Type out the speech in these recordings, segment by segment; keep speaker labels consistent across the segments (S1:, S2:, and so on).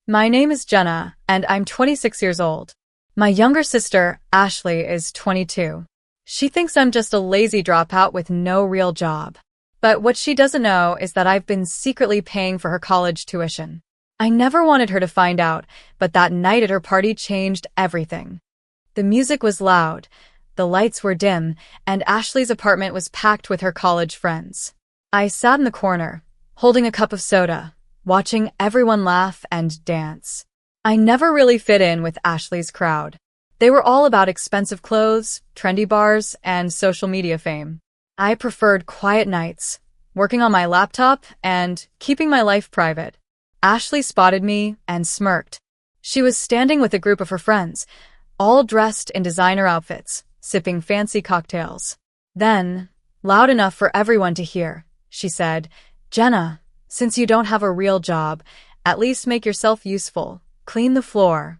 S1: My name is Jenna, and I'm 26 years old. My younger sister, Ashley, is 22. She thinks I'm just a lazy dropout with no real job. But what she doesn't know is that I've been secretly paying for her college tuition. I never wanted her to find out, but that night at her party changed everything. The music was loud, the lights were dim, and Ashley's apartment was packed with her college friends. I sat in the corner, holding a cup of soda, watching everyone laugh and dance. I never really fit in with Ashley's crowd. They were all about expensive clothes, trendy bars, and social media fame. I preferred quiet nights, working on my laptop, and keeping my life private. Ashley spotted me and smirked. She was standing with a group of her friends, all dressed in designer outfits, sipping fancy cocktails. Then, loud enough for everyone to hear, she said, "Jenna, since you don't have a real job, at least make yourself useful. Clean the floor."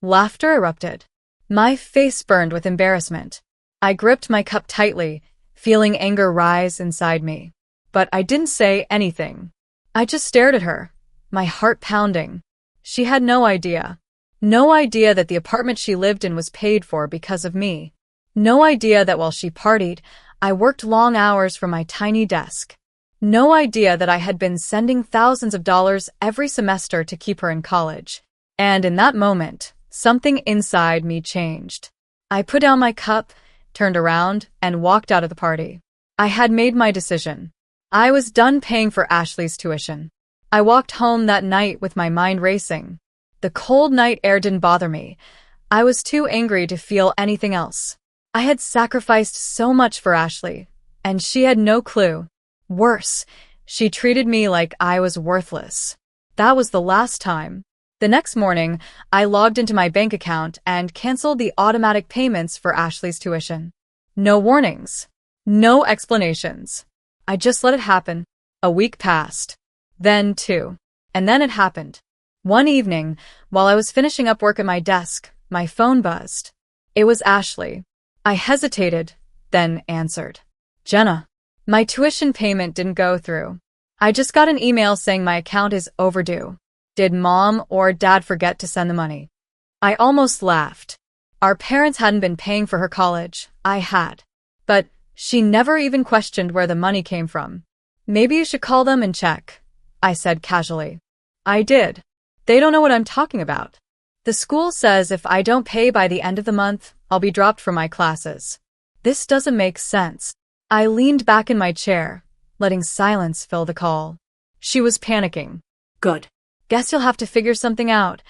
S1: Laughter erupted. My face burned with embarrassment. I gripped my cup tightly, feeling anger rise inside me. But I didn't say anything. I just stared at her, my heart pounding. She had no idea. No idea that the apartment she lived in was paid for because of me. No idea that while she partied, I worked long hours from my tiny desk. No idea that I had been sending thousands of dollars every semester to keep her in college. And in that moment, something inside me changed. I put down my cup, turned around, and walked out of the party. I had made my decision. I was done paying for Ashley's tuition. I walked home that night with my mind racing. The cold night air didn't bother me. I was too angry to feel anything else. I had sacrificed so much for Ashley, and she had no clue. Worse, she treated me like I was worthless. That was the last time. The next morning, I logged into my bank account and canceled the automatic payments for Ashley's tuition. No warnings. No explanations. I just let it happen. A week passed. Then two. And then it happened. One evening, while I was finishing up work at my desk, my phone buzzed. It was Ashley. I hesitated, then answered. "Jenna, my tuition payment didn't go through. I just got an email saying my account is overdue. Did Mom or Dad forget to send the money?" I almost laughed. Our parents hadn't been paying for her college. I had. But she never even questioned where the money came from. "Maybe you should call them and check," I said casually. I did. "They don't know what I'm talking about. The school says if I don't pay by the end of the month, I'll be dropped from my classes. This doesn't make sense." I leaned back in my chair, letting silence fill the call. She was panicking. "Good. Guess you'll have to figure something out,"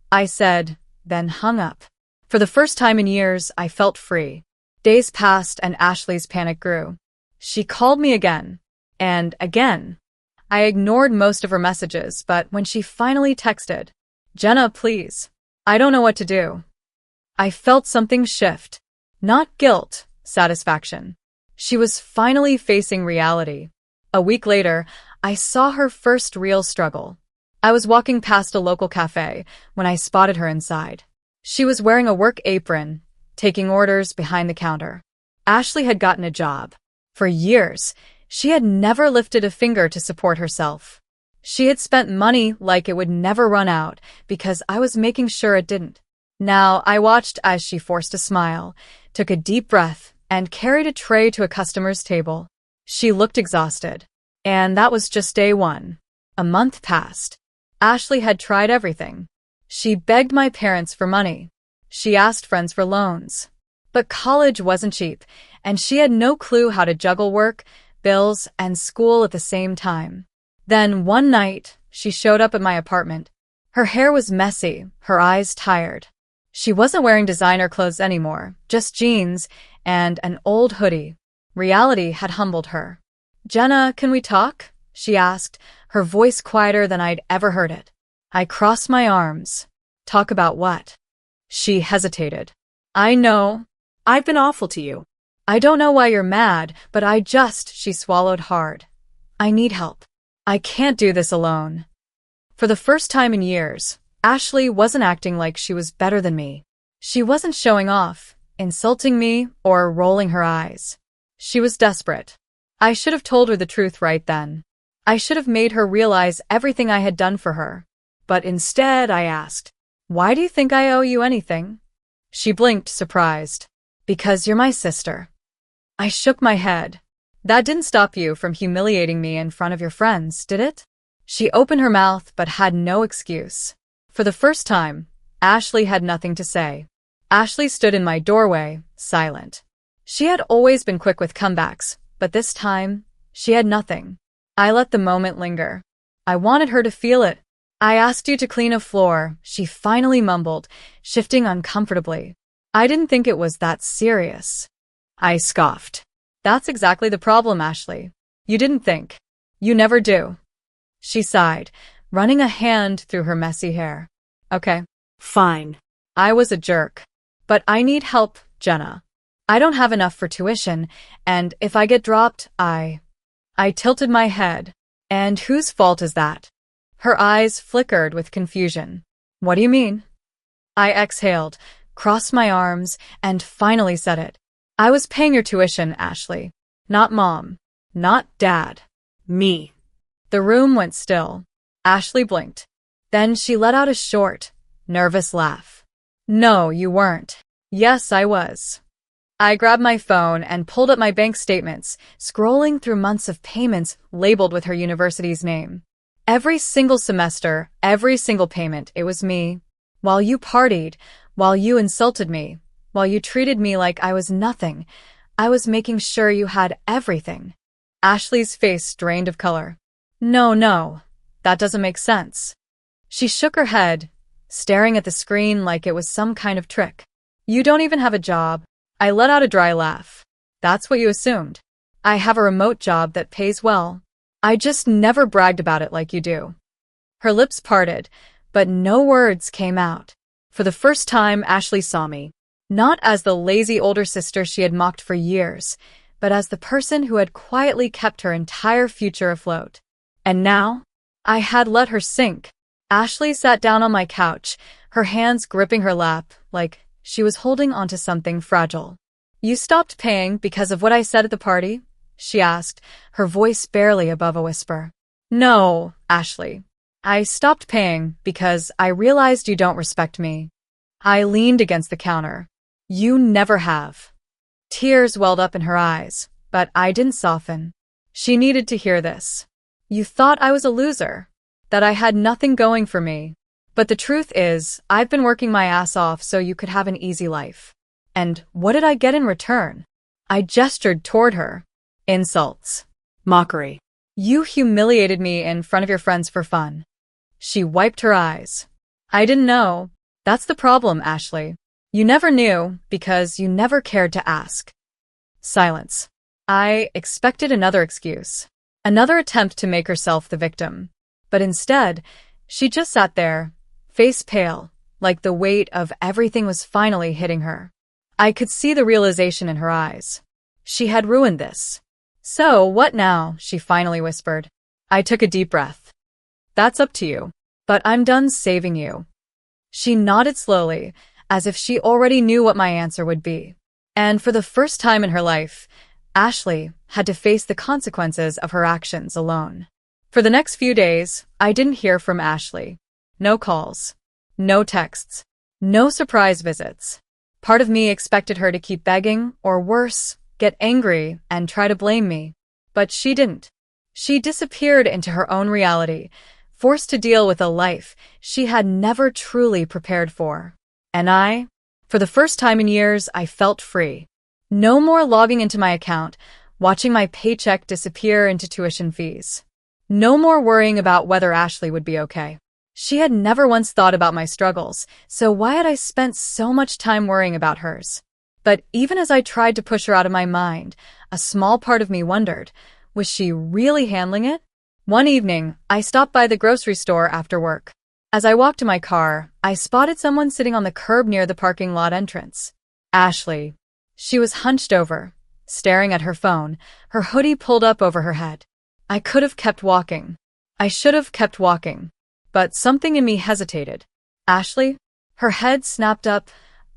S1: I said, then hung up. For the first time in years, I felt free. Days passed and Ashley's panic grew. She called me again. And again. I ignored most of her messages, but when she finally texted, "Jenna, please. I don't know what to do." I felt something shift. Not guilt, satisfaction. She was finally facing reality. A week later, I saw her first real struggle. I was walking past a local cafe when I spotted her inside. She was wearing a work apron, taking orders behind the counter. Ashley had gotten a job. For years, she had never lifted a finger to support herself. She had spent money like it would never run out because I was making sure it didn't. Now I watched as she forced a smile, took a deep breath, and carried a tray to a customer's table. She looked exhausted. And that was just day one. A month passed. Ashley had tried everything. She begged my parents for money. She asked friends for loans. But college wasn't cheap, and she had no clue how to juggle work, bills, and school at the same time. Then one night, she showed up at my apartment. Her hair was messy, her eyes tired. She wasn't wearing designer clothes anymore, just jeans and an old hoodie. Reality had humbled her. "Jenna, can we talk?" she asked, her voice quieter than I'd ever heard it. I crossed my arms. "Talk about what?" She hesitated. "I know. I've been awful to you. I don't know why you're mad, but she swallowed hard. "I need help. I can't do this alone." For the first time in years, Ashley wasn't acting like she was better than me. She wasn't showing off, insulting me, or rolling her eyes. She was desperate. I should have told her the truth right then. I should have made her realize everything I had done for her. But instead I asked, "Why do you think I owe you anything?" She blinked, surprised. "Because you're my sister." I shook my head. "That didn't stop you from humiliating me in front of your friends, did it?" She opened her mouth but had no excuse. For the first time, Ashley had nothing to say. Ashley stood in my doorway, silent. She had always been quick with comebacks, but this time, she had nothing. I let the moment linger. I wanted her to feel it. "I asked you to clean a floor," she finally mumbled, shifting uncomfortably. "I didn't think it was that serious." I scoffed. "That's exactly the problem, Ashley. You didn't think. You never do." She sighed, running a hand through her messy hair. "Okay, fine. I was a jerk. But I need help, Jenna. I don't have enough for tuition, and if I get dropped, I tilted my head. "And whose fault is that?" Her eyes flickered with confusion. "What do you mean?" I exhaled, crossed my arms, and finally said it. "I was paying your tuition, Ashley. Not Mom. Not Dad. Me." The room went still. Ashley blinked. Then she let out a short, nervous laugh. "No, you weren't." "Yes, I was." I grabbed my phone and pulled up my bank statements, scrolling through months of payments labeled with her university's name. Every single semester, every single payment, it was me. While you partied, while you insulted me, while you treated me like I was nothing, I was making sure you had everything. Ashley's face drained of color. No, that doesn't make sense." She shook her head, staring at the screen like it was some kind of trick. "You don't even have a job." I let out a dry laugh. "That's what you assumed. I have a remote job that pays well. I just never bragged about it like you do." Her lips parted, but no words came out. For the first time, Ashley saw me, not as the lazy older sister she had mocked for years, but as the person who had quietly kept her entire future afloat. And now, I had let her sink. Ashley sat down on my couch, her hands gripping her lap, like she was holding onto something fragile. "You stopped paying because of what I said at the party?" she asked, her voice barely above a whisper. "No, Ashley. I stopped paying because I realized you don't respect me." I leaned against the counter. "You never have." Tears welled up in her eyes, but I didn't soften. She needed to hear this. "You thought I was a loser, that I had nothing going for me. But the truth is, I've been working my ass off so you could have an easy life. And what did I get in return?" I gestured toward her. "Insults. Mockery. You humiliated me in front of your friends for fun." She wiped her eyes. "I didn't know. That's the problem, Ashley. You never knew because you never cared to ask." Silence. I expected another excuse, another attempt to make herself the victim. But instead, she just sat there, face pale, like the weight of everything was finally hitting her. I could see the realization in her eyes. She had ruined this. "So, what now?" she finally whispered. I took a deep breath. "That's up to you. But I'm done saving you." She nodded slowly, as if she already knew what my answer would be. And for the first time in her life, Ashley had to face the consequences of her actions alone. For the next few days, I didn't hear from Ashley. No calls. No texts. No surprise visits. Part of me expected her to keep begging, or worse, get angry and try to blame me. But she didn't. She disappeared into her own reality, forced to deal with a life she had never truly prepared for. And I, for the first time in years, I felt free. No more logging into my account, watching my paycheck disappear into tuition fees. No more worrying about whether Ashley would be okay. She had never once thought about my struggles, so why had I spent so much time worrying about hers? But even as I tried to push her out of my mind, a small part of me wondered, was she really handling it? One evening, I stopped by the grocery store after work. As I walked to my car, I spotted someone sitting on the curb near the parking lot entrance. Ashley. She was hunched over, staring at her phone, her hoodie pulled up over her head. I could have kept walking. I should have kept walking. But something in me hesitated. Ashley? Her head snapped up,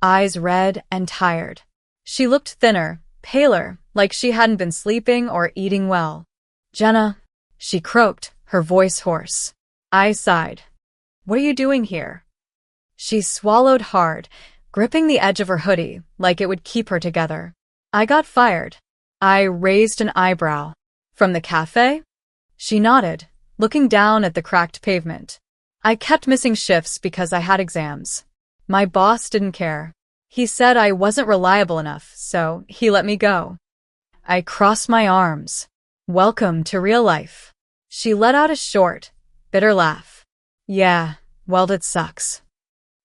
S1: eyes red and tired. She looked thinner, paler, like she hadn't been sleeping or eating well. "Jenna," she croaked, her voice hoarse. I sighed. What are you doing here? She swallowed hard, gripping the edge of her hoodie like it would keep her together. I got fired. I raised an eyebrow. From the cafe? She nodded, looking down at the cracked pavement. I kept missing shifts because I had exams. My boss didn't care. He said I wasn't reliable enough, so he let me go. I crossed my arms. Welcome to real life. She let out a short, bitter laugh. Yeah, well, it sucks.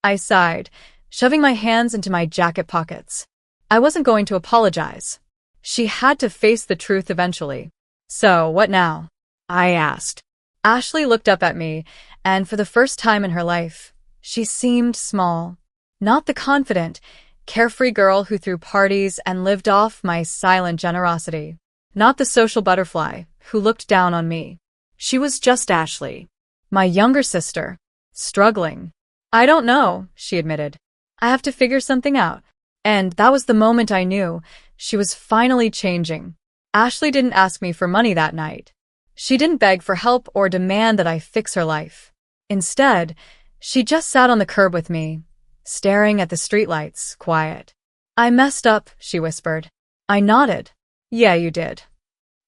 S1: I sighed, shoving my hands into my jacket pockets. I wasn't going to apologize. She had to face the truth eventually. So, what now? I asked. Ashley looked up at me, and for the first time in her life, she seemed small. Not the confident, carefree girl who threw parties and lived off my silent generosity. Not the social butterfly who looked down on me. She was just Ashley, my younger sister, struggling. I don't know, she admitted. I have to figure something out. And that was the moment I knew she was finally changing. Ashley didn't ask me for money that night. She didn't beg for help or demand that I fix her life. Instead, she just sat on the curb with me, staring at the streetlights, quiet. I messed up, she whispered. I nodded. Yeah, you did.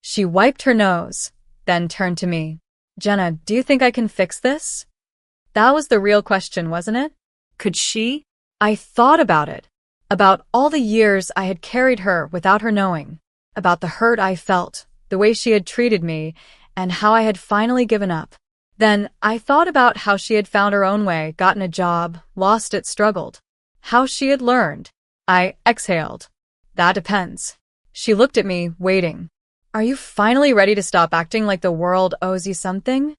S1: She wiped her nose, then turned to me. Jenna, do you think I can fix this? That was the real question, wasn't it? Could she? I thought about it. About all the years I had carried her without her knowing. About the hurt I felt, the way she had treated me, and how I had finally given up. Then I thought about how she had found her own way, gotten a job, lost it, struggled. How she had learned. I exhaled. That depends. She looked at me, waiting. Are you finally ready to stop acting like the world owes you something?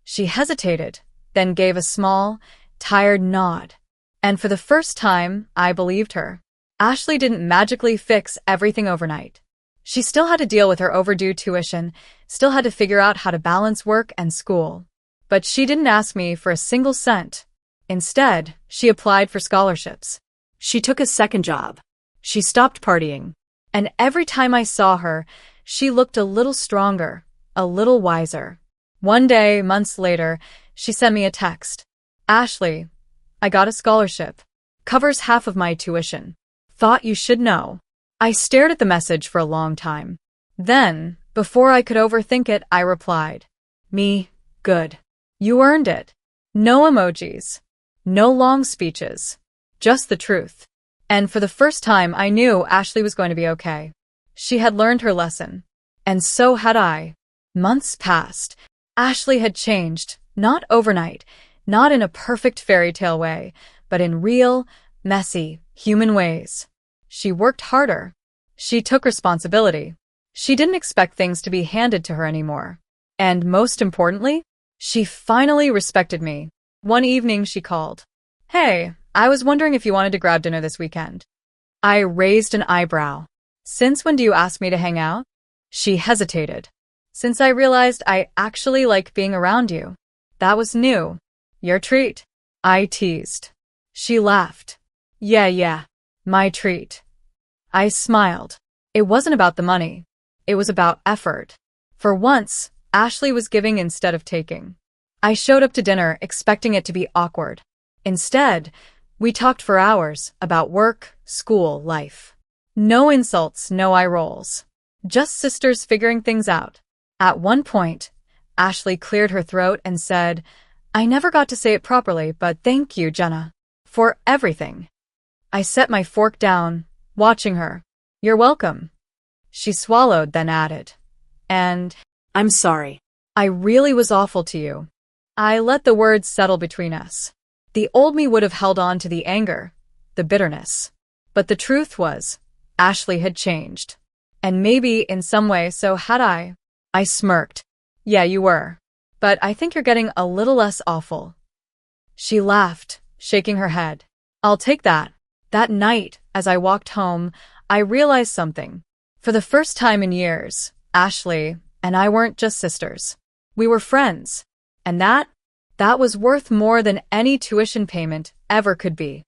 S1: She hesitated, then gave a small, tired nod. And for the first time, I believed her. Ashley didn't magically fix everything overnight. She still had to deal with her overdue tuition, still had to figure out how to balance work and school. But she didn't ask me for a single cent. Instead, she applied for scholarships. She took a second job. She stopped partying. And every time I saw her, she looked a little stronger, a little wiser. One day, months later, she sent me a text. Ashley, I got a scholarship. Covers half of my tuition. Thought you should know. I stared at the message for a long time. Then, before I could overthink it, I replied. Me, good. You earned it. No emojis. No long speeches. Just the truth. And for the first time, I knew Ashley was going to be okay. She had learned her lesson. And so had I. Months passed. Ashley had changed, not overnight, not in a perfect fairy tale way, but in real, messy, human ways. She worked harder. She took responsibility. She didn't expect things to be handed to her anymore. And most importantly, she finally respected me. One evening she called. Hey, I was wondering if you wanted to grab dinner this weekend. I raised an eyebrow. Since when do you ask me to hang out? She hesitated. Since I realized I actually like being around you. That was new. Your treat. I teased. She laughed. Yeah, my treat. I smiled. It wasn't about the money. It was about effort. For once, Ashley was giving instead of taking. I showed up to dinner expecting it to be awkward. Instead, we talked for hours about work, school, life. No insults, no eye rolls. Just sisters figuring things out. At one point, Ashley cleared her throat and said, I never got to say it properly, but thank you, Jenna, for everything. I set my fork down, watching her. You're welcome. She swallowed, then added. And I'm sorry. I really was awful to you. I let the words settle between us. The old me would have held on to the anger, the bitterness. But the truth was, Ashley had changed. And maybe in some way so had I. I smirked. Yeah, you were. But I think you're getting a little less awful. She laughed, shaking her head. I'll take that. That night, as I walked home, I realized something. For the first time in years, Ashley and I weren't just sisters. We were friends. And that was worth more than any tuition payment ever could be.